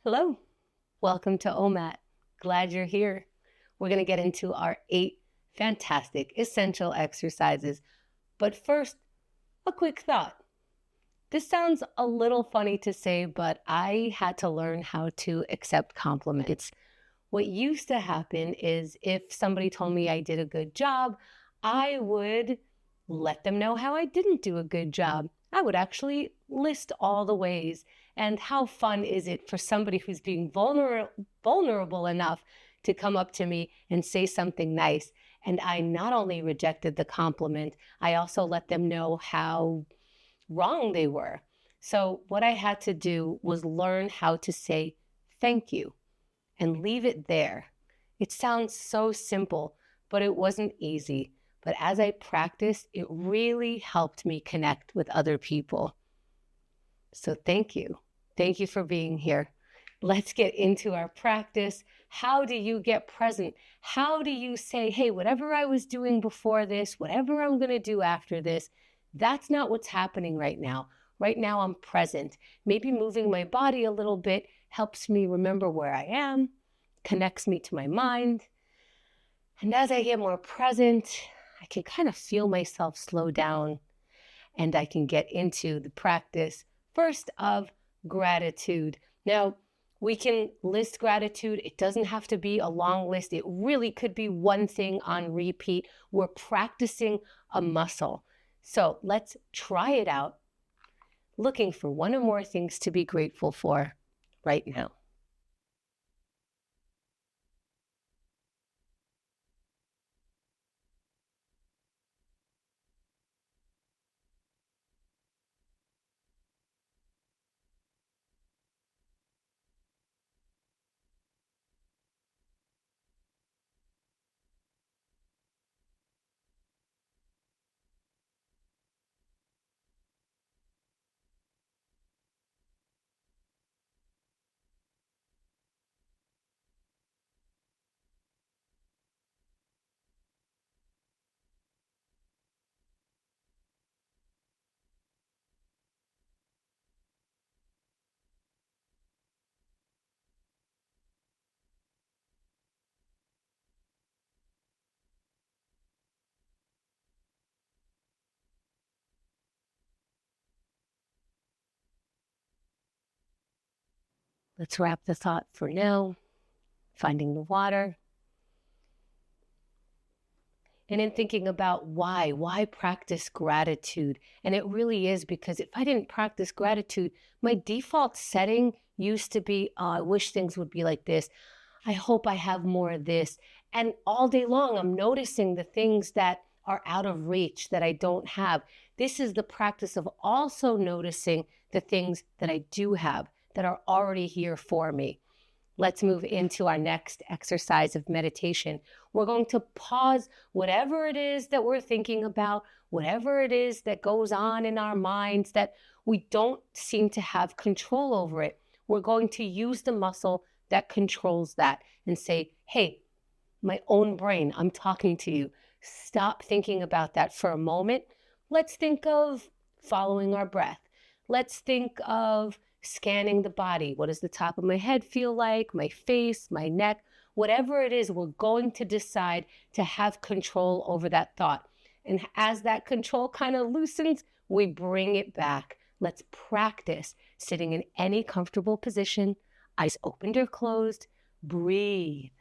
Hello, welcome to OMAT. Glad you're here. We're going to get into our 8 fantastic essential exercises. But first, a quick thought. This sounds a little funny to say, but I had to learn how to accept compliments. What used to happen is if somebody told me I did a good job, I would let them know how I didn't do a good job. I would actually list all the ways. And how fun is it for somebody who's being vulnerable enough to come up to me and say something nice? And I not only rejected the compliment, I also let them know how wrong they were. So, what I had to do was learn how to say thank you and leave it there. It sounds so simple, but it wasn't easy. But as I practiced, it really helped me connect with other people. So thank you. Thank you for being here. Let's get into our practice. How do you get present? How do you say, hey, whatever I was doing before this, whatever I'm going to do after this, that's not what's happening right now. Right now, I'm present. Maybe moving my body a little bit helps me remember where I am, connects me to my mind. And as I get more present, I can kind of feel myself slow down and I can get into the practice first of gratitude. Now, we can list gratitude. It doesn't have to be a long list. It really could be one thing on repeat. We're practicing a muscle. So let's try it out, looking for one or more things to be grateful for right now. Let's wrap the thought for now, finding the water. And in thinking about why practice gratitude? And it really is because if I didn't practice gratitude, my default setting used to be, oh, I wish things would be like this. I hope I have more of this. And all day long, I'm noticing the things that are out of reach that I don't have. This is the practice of also noticing the things that I do have that are already here for me. Let's move into our next exercise of meditation. We're going to pause whatever it is that we're thinking about, whatever it is that goes on in our minds that we don't seem to have control over it. We're going to use the muscle that controls that and say, hey, my own brain, I'm talking to you. Stop thinking about that for a moment. Let's think of following our breath. Let's think of scanning the body. What does the top of my head feel like? My face, my neck, whatever it is, we're going to decide to have control over that thought. And as that control kind of loosens, we bring it back. Let's practice sitting in any comfortable position, eyes opened or closed. Breathe.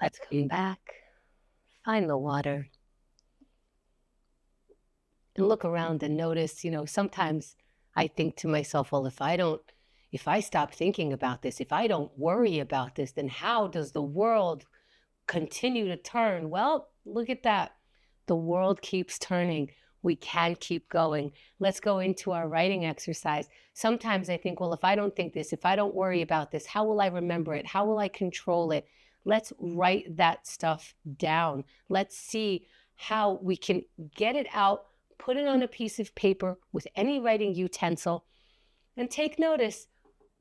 Let's come back, find the water, and look around and notice, sometimes I think to myself, well, if I stop thinking about this, if I don't worry about this, then how does the world continue to turn? Well, look at that. The world keeps turning. We can keep going. Let's go into our writing exercise. Sometimes I think, well, if I don't think this, if I don't worry about this, how will I remember it? How will I control it? Let's write that stuff down. Let's see how we can get it out, put it on a piece of paper with any writing utensil, and take notice.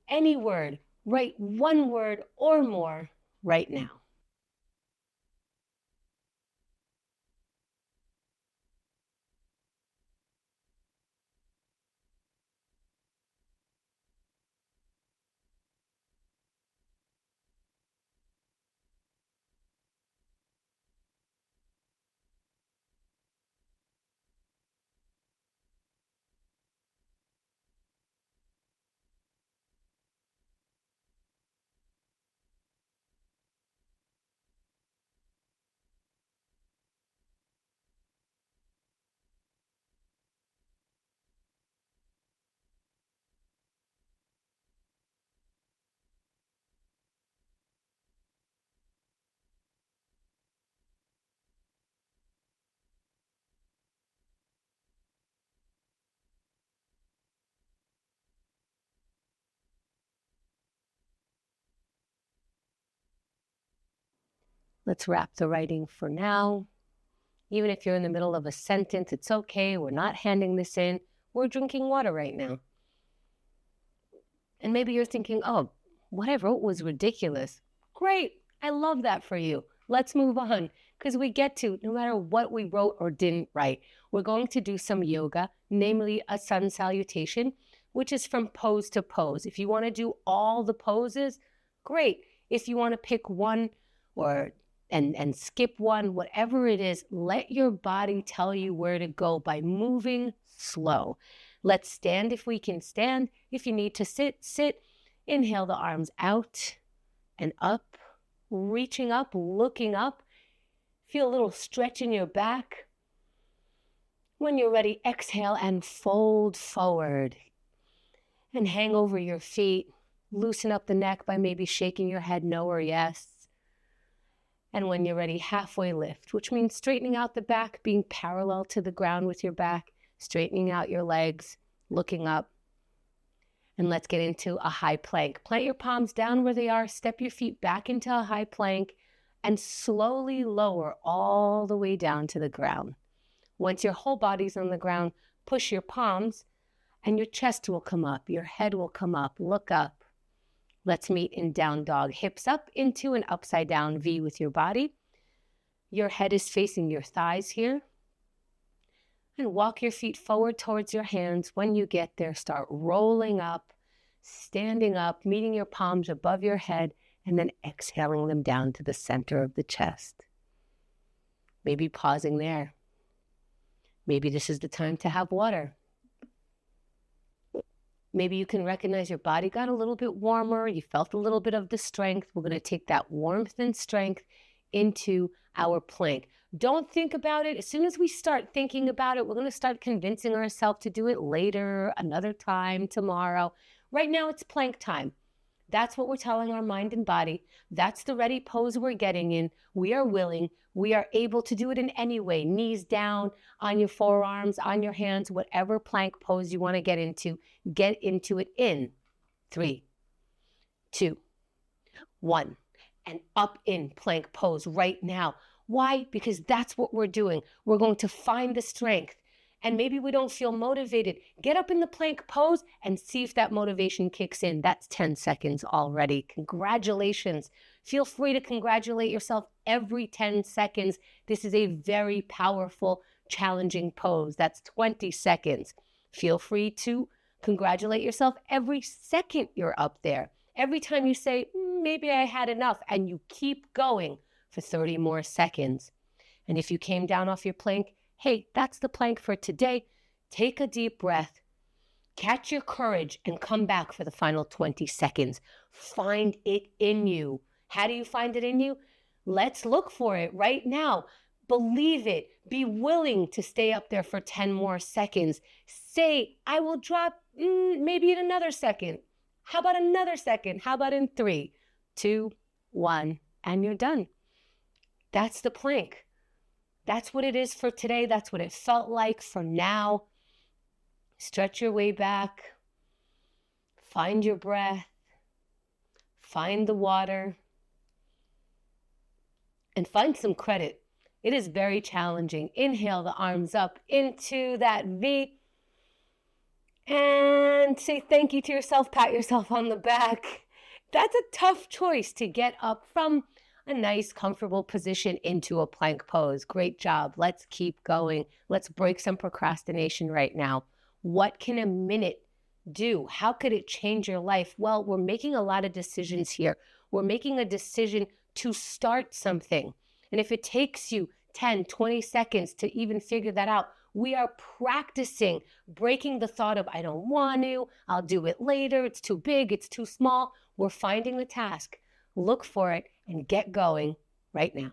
Any word, write one word or more right now. Let's wrap the writing for now. Even if you're in the middle of a sentence, it's okay. We're not handing this in. We're drinking water right now. And maybe you're thinking, oh, what I wrote was ridiculous. Great. I love that for you. Let's move on, because we get to, no matter what we wrote or didn't write, we're going to do some yoga, namely a sun salutation, which is from pose to pose. If you want to do all the poses, great. If you want to pick one or and skip one, whatever it is, let your body tell you where to go by moving slow. Let's stand if we can stand. If you need to sit, sit. Inhale the arms out and up, reaching up, looking up. Feel a little stretch in your back. When you're ready, exhale and fold forward and hang over your feet. Loosen up the neck by maybe shaking your head no or yes. And when you're ready, halfway lift, which means straightening out the back, being parallel to the ground with your back, straightening out your legs, looking up. And let's get into a high plank. Plant your palms down where they are, step your feet back into a high plank, and slowly lower all the way down to the ground. Once your whole body's on the ground, push your palms, and your chest will come up, your head will come up, look up. Let's meet in down dog. Hips up into an upside down V with your body. Your head is facing your thighs here. And walk your feet forward towards your hands. When you get there, start rolling up, standing up, meeting your palms above your head, and then exhaling them down to the center of the chest. Maybe pausing there. Maybe this is the time to have water. Maybe you can recognize your body got a little bit warmer. You felt a little bit of the strength. We're going to take that warmth and strength into our plank. Don't think about it. As soon as we start thinking about it, we're going to start convincing ourselves to do it later, another time, tomorrow. Right now, it's plank time. That's what we're telling our mind and body. That's the ready pose we're getting in. We are willing. We are able to do it in any way. Knees down, on your forearms, on your hands, whatever plank pose you want to get into it in 3, 2, 1, and up in plank pose right now. Why? Because that's what we're doing. We're going to find the strength. And maybe we don't feel motivated. Get up in the plank pose and see if that motivation kicks in. That's 10 seconds already. Congratulations. Feel free to congratulate yourself every 10 seconds. This is a very powerful, challenging pose. That's 20 seconds. Feel free to congratulate yourself every second you're up there. Every time you say, maybe I had enough, and you keep going for 30 more seconds. And if you came down off your plank, hey, that's the plank for today. Take a deep breath, catch your courage, and come back for the final 20 seconds. Find it in you. How do you find it in you? Let's look for it right now. Believe it. Be willing to stay up there for 10 more seconds. Say, I will drop maybe in another second. How about another second? How about in 3, 2, 1, and you're done. That's the plank. That's what it is for today. That's what it felt like for now. Stretch your way back. Find your breath. Find the water. And find some credit. It is very challenging. Inhale the arms up into that V. And say thank you to yourself. Pat yourself on the back. That's a tough choice to get up from a nice, comfortable position into a plank pose. Great job. Let's keep going. Let's break some procrastination right now. What can a minute do? How could it change your life? Well, we're making a lot of decisions here. We're making a decision to start something. And if it takes you 10, 20 seconds to even figure that out, we are practicing breaking the thought of, I don't want to, I'll do it later, it's too big, it's too small. We're finding the task, look for it, and get going right now.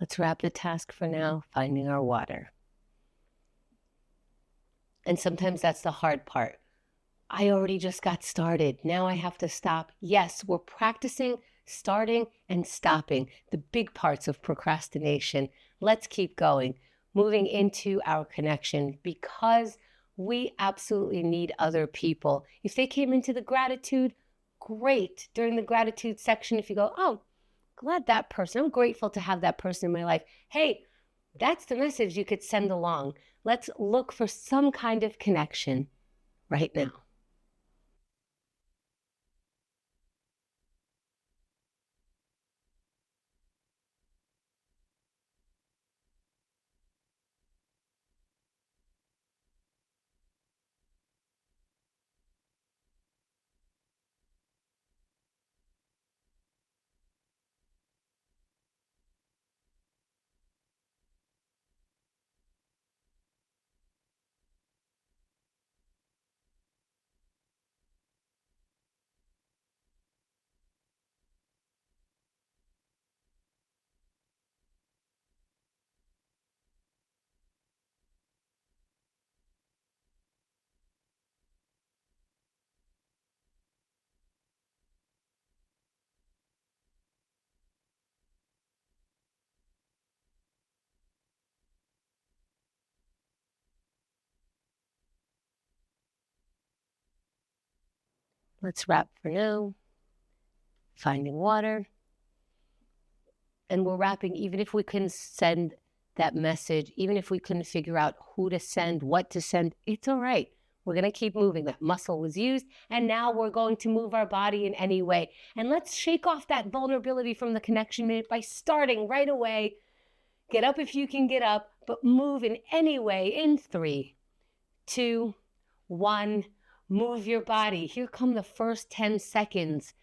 Let's wrap the task for now, finding our water. And sometimes that's the hard part. I already just got started. Now I have to stop. Yes, we're practicing starting and stopping, the big parts of procrastination. Let's keep going, moving into our connection, because we absolutely need other people. If they came into the gratitude, great. During the gratitude section, if you go, oh, glad that person, I'm grateful to have that person in my life. Hey, that's the message you could send along. Let's look for some kind of connection right now. Let's wrap for now. Finding water. And we're wrapping, even if we couldn't send that message, even if we couldn't figure out who to send, what to send, it's all right. We're going to keep moving. That muscle was used, and now we're going to move our body in any way. And let's shake off that vulnerability from the connection minute by starting right away. Get up if you can get up, but move in any way in 3, 2, 1. Move your body. Here come the first 10 seconds.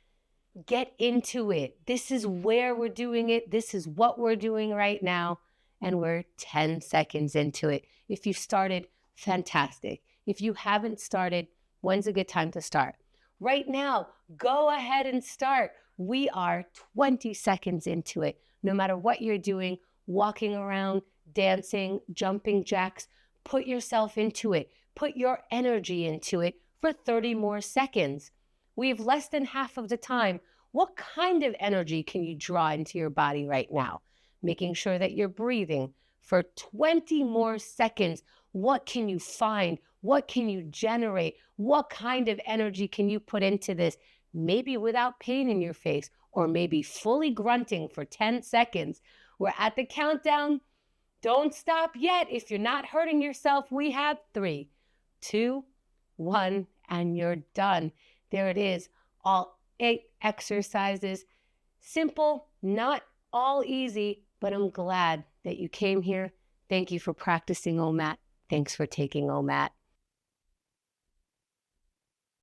Get into it. This is where we're doing it. This is what we're doing right now. And we're 10 seconds into it. If you started, fantastic. If you haven't started, when's a good time to start? Right now, go ahead and start. We are 20 seconds into it. No matter what you're doing, walking around, dancing, jumping jacks, put yourself into it. Put your energy into it for 30 more seconds. We have less than half of the time. What kind of energy can you draw into your body right now? making sure that you're breathing for 20 more seconds. What can you find? What can you generate? What kind of energy can you put into this? Maybe without pain in your face, or maybe fully grunting for 10 seconds. We're at the countdown. Don't stop yet. If you're not hurting yourself, we have 3, 2, 1, and you're done. There it is. All 8 exercises. Simple, not all easy, but I'm glad that you came here. Thank you for practicing OMAT. Thanks for taking OMAT.